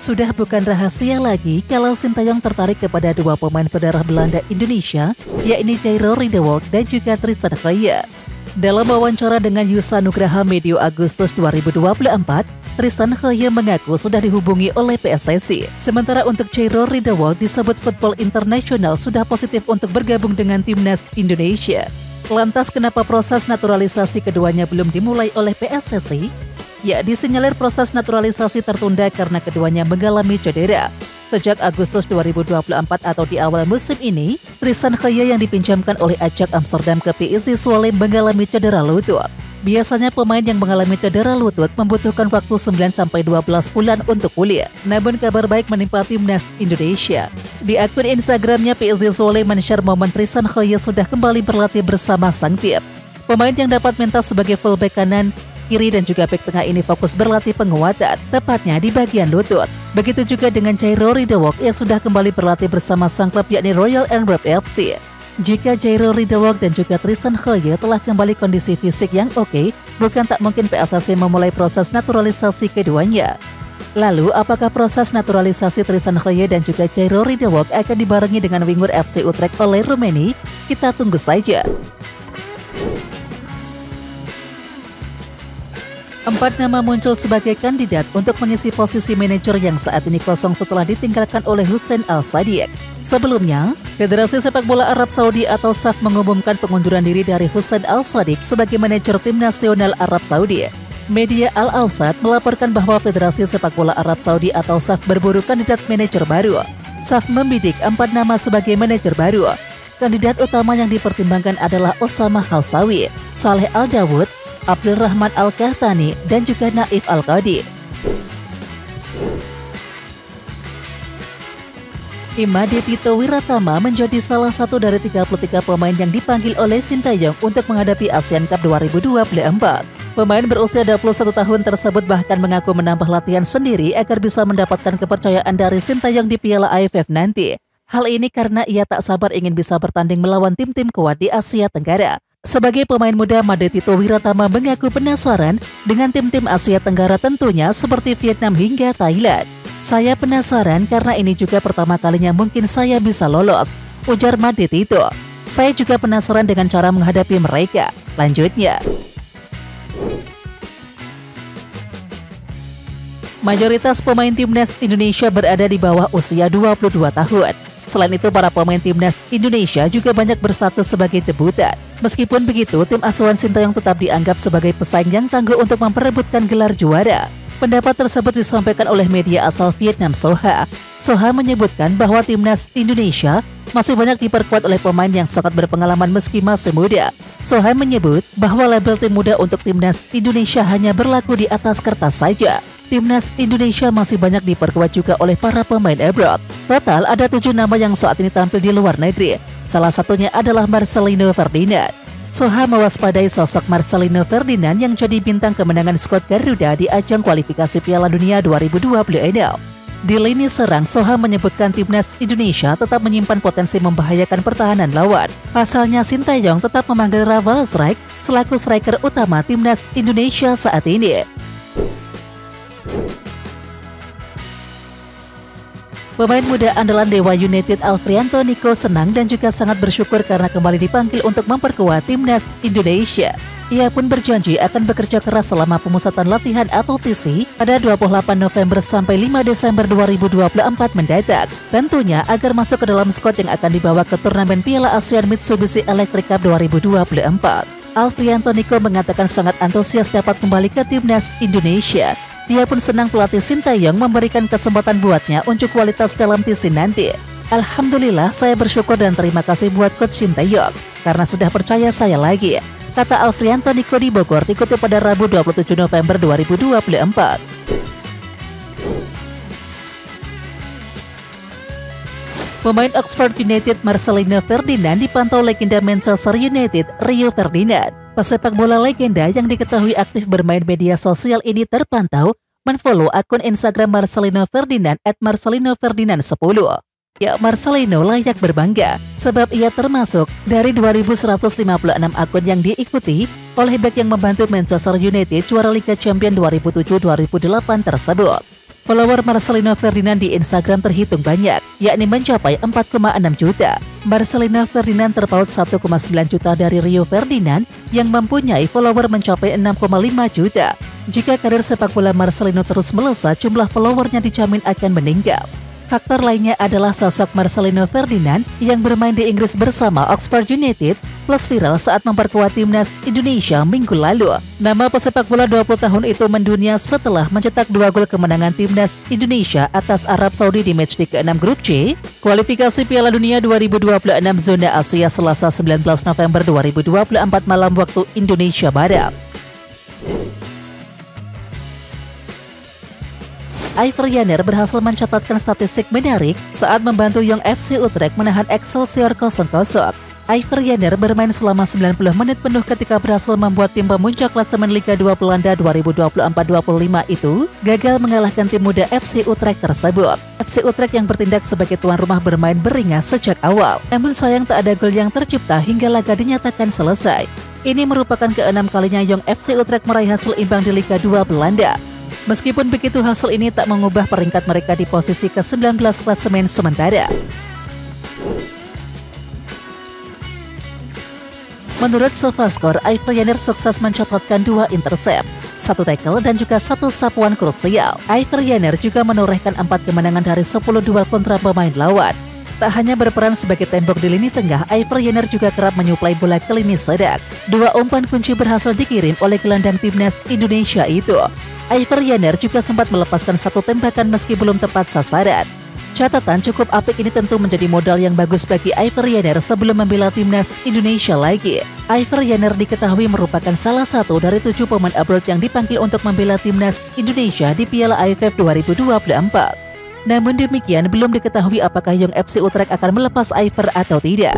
Sudah bukan rahasia lagi kalau Sintayong tertarik kepada dua pemain berdarah Belanda Indonesia, yakni Jairo Ridewolk dan juga Tristan Khoeye. Dalam wawancara dengan Yusa Nugraha medio Agustus 2024, Tristan Khoeye mengaku sudah dihubungi oleh PSSI. Sementara untuk Jairo Ridewolk disebut Football International sudah positif untuk bergabung dengan timnas Indonesia. Lantas kenapa proses naturalisasi keduanya belum dimulai oleh PSSI? Ya, disinyalir proses naturalisasi tertunda karena keduanya mengalami cedera. Sejak Agustus 2024 atau di awal musim ini, Tristan Khoeye yang dipinjamkan oleh Ajax Amsterdam ke PSV Zwolle mengalami cedera lutut. Biasanya pemain yang mengalami cedera lutut membutuhkan waktu 9-12 bulan untuk pulih. Namun kabar baik menimpa timnas Indonesia. Di akun Instagramnya, PSV Zwolle men-share momen Tristan Khoeye sudah kembali berlatih bersama sang tim. Pemain yang dapat mentas sebagai fullback kanan, kiri dan juga bek tengah ini fokus berlatih penguatan, tepatnya di bagian lutut. Begitu juga dengan Jairo Ridewolk yang sudah kembali berlatih bersama sang klub yakni Royal Antwerp FC. Jika Jairo Ridewolk dan juga Tristan Khoeye telah kembali kondisi fisik yang oke, bukan tak mungkin PSSI memulai proses naturalisasi keduanya. Lalu, apakah proses naturalisasi Tristan Khoeye dan juga Jairo Ridewolk akan dibarengi dengan winger FC Utrecht oleh Rumeni? Kita tunggu saja. 4 nama muncul sebagai kandidat untuk mengisi posisi manajer yang saat ini kosong setelah ditinggalkan oleh Hussein Al-Sadiq. Sebelumnya, Federasi Sepak Bola Arab Saudi atau SAF mengumumkan pengunduran diri dari Hussein Al-Sadiq sebagai manajer tim nasional Arab Saudi. Media Al-Awsat melaporkan bahwa Federasi Sepak Bola Arab Saudi atau SAF berburu kandidat manajer baru. SAF membidik 4 nama sebagai manajer baru. Kandidat utama yang dipertimbangkan adalah Osama Hausawi, Saleh Al-Dawud, Abdul Rahman Al-Kahtani, dan juga Naif Al-Qadi. Imade Tito Wiratama menjadi salah satu dari 33 pemain yang dipanggil oleh Sintayong untuk menghadapi Asian Cup 2024. Pemain berusia 21 tahun tersebut bahkan mengaku menambah latihan sendiri agar bisa mendapatkan kepercayaan dari Sintayong di Piala AFF nanti. Hal ini karena ia tak sabar ingin bisa bertanding melawan tim-tim kuat di Asia Tenggara. Sebagai pemain muda, Made Tito Wiratama mengaku penasaran dengan tim-tim Asia Tenggara tentunya seperti Vietnam hingga Thailand. Saya penasaran karena ini juga pertama kalinya mungkin saya bisa lolos, ujar Made Tito. Saya juga penasaran dengan cara menghadapi mereka. Lanjutnya, mayoritas pemain timnas Indonesia berada di bawah usia 22 tahun. Selain itu, para pemain timnas Indonesia juga banyak berstatus sebagai debutan. Meskipun begitu, tim asuhan Sintayong tetap dianggap sebagai pesaing yang tangguh untuk memperebutkan gelar juara. Pendapat tersebut disampaikan oleh media asal Vietnam Soha. Soha menyebutkan bahwa timnas Indonesia masih banyak diperkuat oleh pemain yang sangat berpengalaman meski masih muda. Soha menyebut bahwa label tim muda untuk timnas Indonesia hanya berlaku di atas kertas saja. Timnas Indonesia masih banyak diperkuat juga oleh para pemain abroad. Total ada 7 nama yang saat ini tampil di luar negeri. Salah satunya adalah Marcelino Ferdinand. Soha mewaspadai sosok Marcelino Ferdinand yang jadi bintang kemenangan skuad Garuda di ajang kualifikasi Piala Dunia 2026. Di lini serang, Soha menyebutkan timnas Indonesia tetap menyimpan potensi membahayakan pertahanan lawan. Pasalnya, Sintayong tetap memanggil Raval Strike selaku striker utama timnas Indonesia saat ini. Pemain muda andalan Dewa United Alfrianto Nico senang dan juga sangat bersyukur karena kembali dipanggil untuk memperkuat timnas Indonesia. Ia pun berjanji akan bekerja keras selama pemusatan latihan atau TC pada 28 November sampai 5 Desember 2024 mendatang. Tentunya agar masuk ke dalam skuad yang akan dibawa ke turnamen Piala ASEAN Mitsubishi Electric Cup 2024. Alfrianto Nico mengatakan sangat antusias dapat kembali ke timnas Indonesia. Dia pun senang pelatih Sintayong memberikan kesempatan buatnya unjuk kualitas dalam TC nanti. Alhamdulillah, saya bersyukur dan terima kasih buat Coach Sintayong karena sudah percaya saya lagi, kata Alfrianto Nico di Bogor dikutip pada Rabu 27 November 2024. Pemain Oxford United Marcelino Ferdinand dipantau legenda Manchester United Rio Ferdinand. Pesepak bola legenda yang diketahui aktif bermain media sosial ini terpantau menfollow akun Instagram Marcelino Ferdinand @marcelinoferdinand10. Ya, Marcelino layak berbangga sebab ia termasuk dari 2.156 akun yang diikuti oleh bek yang membantu Manchester United juara Liga Champions 2007-2008 tersebut. Follower Marcelino Ferdinand di Instagram terhitung banyak, yakni mencapai 4,6 juta. Marcelino Ferdinand terpaut 1,9 juta dari Rio Ferdinand yang mempunyai follower mencapai 6,5 juta. Jika karir sepak bola Marcelino terus melesat, jumlah followernya dijamin akan meningkat. Faktor lainnya adalah sosok Marcelino Ferdinand yang bermain di Inggris bersama Oxford United plus viral saat memperkuat timnas Indonesia minggu lalu. Nama pesepak bola 20 tahun itu mendunia setelah mencetak 2 gol kemenangan timnas Indonesia atas Arab Saudi di matchday ke-6 grup C, kualifikasi Piala Dunia 2026 zona Asia Selasa 19 November 2024 malam waktu Indonesia Barat. Ivorianer berhasil mencatatkan statistik menarik saat membantu Young FC Utrecht menahan Excelsior 0-0. Ivorianer bermain selama 90 menit penuh ketika berhasil membuat tim pemuncak klasemen Liga 2 Belanda 2024-25 itu gagal mengalahkan tim muda FC Utrecht tersebut. FC Utrecht yang bertindak sebagai tuan rumah bermain beringas sejak awal, namun sayang tak ada gol yang tercipta hingga laga dinyatakan selesai. Ini merupakan ke-6 kalinya Young FC Utrecht meraih hasil imbang di Liga 2 Belanda. Meskipun begitu, hasil ini tak mengubah peringkat mereka di posisi ke-19 klasemen sementara. Menurut SofaScore, Ivorianer sukses mencatatkan 2 intercept, 1 tackle dan juga 1 sapuan krusial. Ivorianer juga menorehkan 4 kemenangan dari 10 duel kontra pemain lawan. Tak hanya berperan sebagai tembok di lini tengah, Ivorianer juga kerap menyuplai bola ke lini sedang. 2 umpan kunci berhasil dikirim oleh gelandang timnas Indonesia itu. Ivorianer juga sempat melepaskan 1 tembakan meski belum tepat sasaran. Catatan cukup apik ini tentu menjadi modal yang bagus bagi Ivorianer sebelum membela timnas Indonesia lagi. Ivorianer diketahui merupakan salah satu dari 7 pemain abroad yang dipanggil untuk membela timnas Indonesia di Piala AFF 2024. Namun demikian, belum diketahui apakah Young FC Utrecht akan melepas Ivor atau tidak.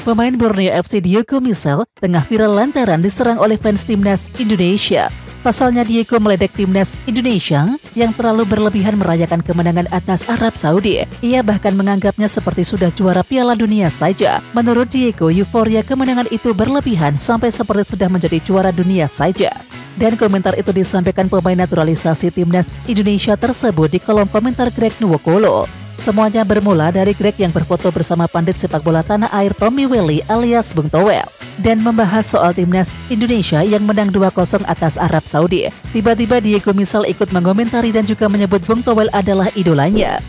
Pemain Borneo FC Diego Michel tengah viral lantaran diserang oleh fans timnas Indonesia. Pasalnya Diego meledek timnas Indonesia yang terlalu berlebihan merayakan kemenangan atas Arab Saudi. Ia bahkan menganggapnya seperti sudah juara Piala Dunia saja. Menurut Diego, euforia kemenangan itu berlebihan sampai seperti sudah menjadi juara dunia saja. Dan komentar itu disampaikan pemain naturalisasi timnas Indonesia tersebut di kolom komentar Greg Nwokolo. Semuanya bermula dari Greg yang berfoto bersama pandit sepak bola tanah air Tommy Welly alias Bung Towel dan membahas soal timnas Indonesia yang menang 2-0 atas Arab Saudi. Tiba-tiba Diego Michel ikut mengomentari dan juga menyebut Bung Towel adalah idolanya.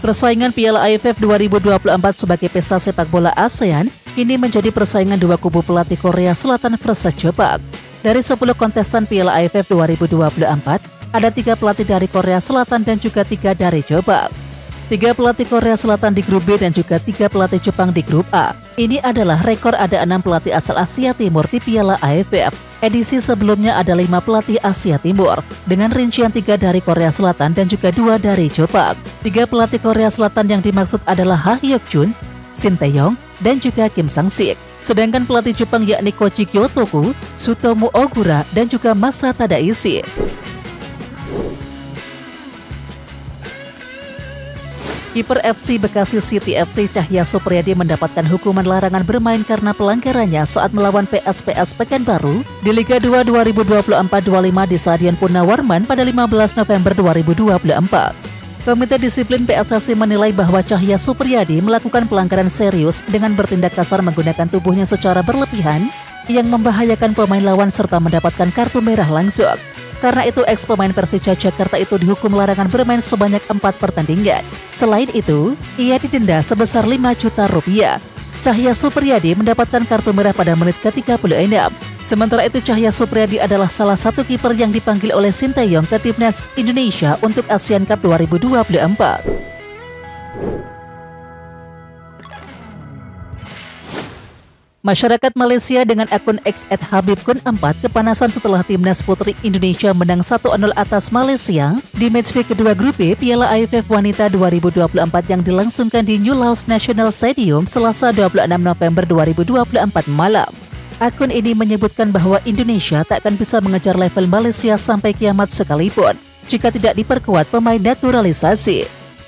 Persaingan Piala AFF 2024 sebagai pesta sepak bola ASEAN kini menjadi persaingan 2 kubu pelatih Korea Selatan versus Jepang. Dari 10 kontestan Piala AFF 2024, ada 3 pelatih dari Korea Selatan dan juga 3 dari Jepang. 3 pelatih Korea Selatan di grup B dan juga 3 pelatih Jepang di grup A. Ini adalah rekor ada 6 pelatih asal Asia Timur di Piala AFF. Edisi sebelumnya ada 5 pelatih Asia Timur, dengan rincian 3 dari Korea Selatan dan juga 2 dari Jepang. 3 pelatih Korea Selatan yang dimaksud adalah Ha Hyuk-jun, Shin Tae-yong, dan juga Kim Sang-sik. Sedangkan pelatih Jepang yakni Koji Kyotoku, Sutomu Ogura, dan juga Masa Tadaishi. Kiper FC Bekasi City FC Cahya Supriyadi mendapatkan hukuman larangan bermain karena pelanggarannya saat melawan PSPS Pekanbaru di Liga 2 2024-25 di Stadion Purnawarman pada 15 November 2024. Komite Disiplin PSSI menilai bahwa Cahya Supriyadi melakukan pelanggaran serius dengan bertindak kasar menggunakan tubuhnya secara berlebihan yang membahayakan pemain lawan serta mendapatkan kartu merah langsung. Karena itu, ex-pemain Persija Jakarta itu dihukum larangan bermain sebanyak 4 pertandingan. Selain itu, ia didenda sebesar 5 juta rupiah. Cahya Supriyadi mendapatkan kartu merah pada menit ke-36. Sementara itu, Cahya Supriyadi adalah salah satu kiper yang dipanggil oleh Shin Tae-yong ke timnas Indonesia untuk Asian Cup 2024. Masyarakat Malaysia dengan akun @habibkun4 kepanasan setelah timnas putri Indonesia menang 1-0 atas Malaysia di matchday kedua grup B Piala AFF Wanita 2024 yang dilangsungkan di New Laos National Stadium Selasa 26 November 2024 malam. Akun ini menyebutkan bahwa Indonesia tak akan bisa mengejar level Malaysia sampai kiamat sekalipun jika tidak diperkuat pemain naturalisasi.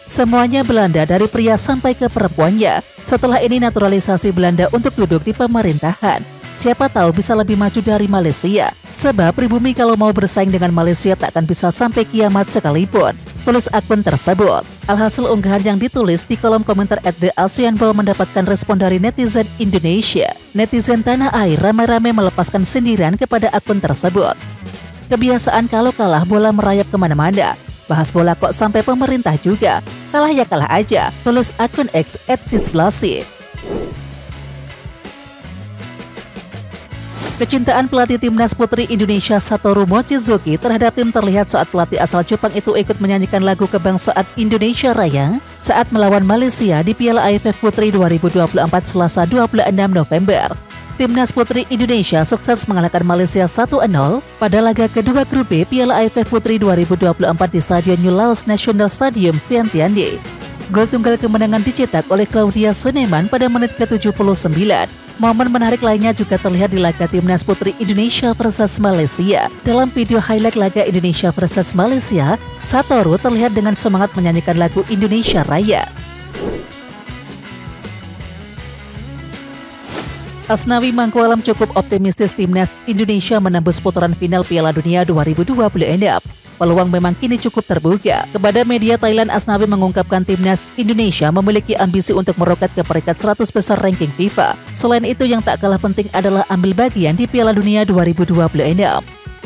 Semuanya Belanda dari pria sampai ke perempuannya. Setelah ini naturalisasi Belanda untuk duduk di pemerintahan. Siapa tahu bisa lebih maju dari Malaysia. Sebab pribumi kalau mau bersaing dengan Malaysia tak akan bisa sampai kiamat sekalipun. Tulis akun tersebut. Alhasil unggahan yang ditulis di kolom komentar @theasianball mendapatkan respon dari netizen Indonesia. Netizen tanah air ramai-ramai melepaskan sindiran kepada akun tersebut. Kebiasaan kalau kalah bola merayap kemana-mana. Bahas bola kok sampai pemerintah juga. Kalah ya kalah aja, tulis akun X @tisblasi. Kecintaan pelatih timnas putri Indonesia Satoru Mochizuki terhadap tim terlihat saat pelatih asal Jepang itu ikut menyanyikan lagu kebangsaan Indonesia Raya saat melawan Malaysia di Piala AFF Putri 2024 Selasa 26 November. Timnas putri Indonesia sukses mengalahkan Malaysia 1-0 pada laga kedua grup B Piala AFF Putri 2024 di Stadion New Laos National Stadium, Vientiane. Gol tunggal kemenangan dicetak oleh Claudia Suneman pada menit ke-79. Momen menarik lainnya juga terlihat di laga Timnas Putri Indonesia versus Malaysia. Dalam video highlight laga Indonesia versus Malaysia, Satoru terlihat dengan semangat menyanyikan lagu Indonesia Raya. Asnawi Mangkualam cukup optimistis timnas Indonesia menembus putaran final Piala Dunia 2026. Peluang memang kini cukup terbuka. Kepada media Thailand, Asnawi mengungkapkan timnas Indonesia memiliki ambisi untuk meroket ke peringkat 100 besar ranking FIFA. Selain itu, yang tak kalah penting adalah ambil bagian di Piala Dunia 2026.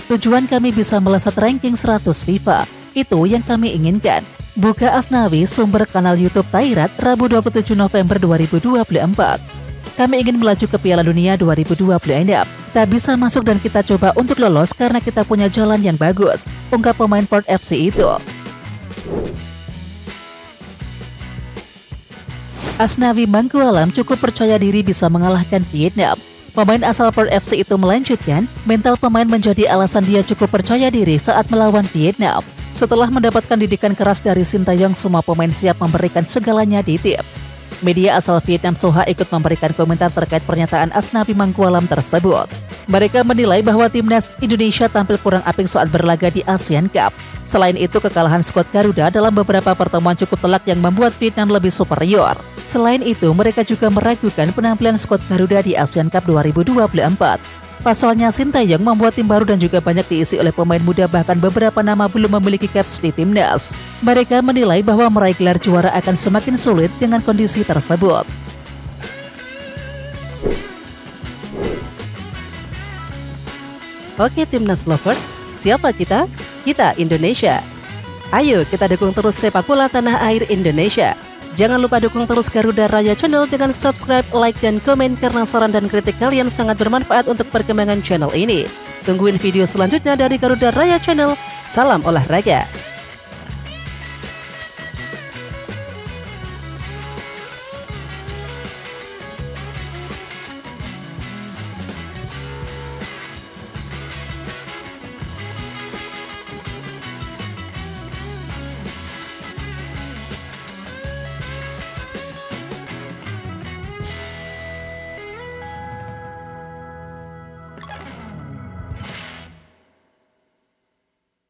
Tujuan kami bisa melesat ranking 100 FIFA. Itu yang kami inginkan. Buka Asnawi, sumber kanal YouTube Thairat, Rabu 27 November 2024. Kami ingin melaju ke Piala Dunia 2026. Kita bisa masuk dan kita coba untuk lolos karena kita punya jalan yang bagus, ungkap pemain Port FC itu. Asnawi Mangkualam cukup percaya diri bisa mengalahkan Vietnam. Pemain asal Port FC itu melanjutkan, mental pemain menjadi alasan dia cukup percaya diri saat melawan Vietnam. Setelah mendapatkan didikan keras dari Sintayong, semua pemain siap memberikan segalanya di tim. Media asal Vietnam Soha ikut memberikan komentar terkait pernyataan Asnawi Mangkualam tersebut. Mereka menilai bahwa timnas Indonesia tampil kurang apik saat berlaga di Asian Cup. Selain itu, kekalahan skuad Garuda dalam beberapa pertemuan cukup telak yang membuat Vietnam lebih superior. Selain itu, mereka juga meragukan penampilan skuad Garuda di Asian Cup 2024. Pasalnya, Sintayong membuat tim baru dan juga banyak diisi oleh pemain muda, bahkan beberapa nama belum memiliki caps di timnas. Mereka menilai bahwa meraih gelar juara akan semakin sulit dengan kondisi tersebut. Oke timnas lovers, siapa kita? Kita Indonesia. Ayo kita dukung terus sepak bola tanah air Indonesia. Jangan lupa dukung terus Garuda Raya Channel dengan subscribe, like, dan komen karena saran dan kritik kalian sangat bermanfaat untuk perkembangan channel ini. Tungguin video selanjutnya dari Garuda Raya Channel. Salam olahraga.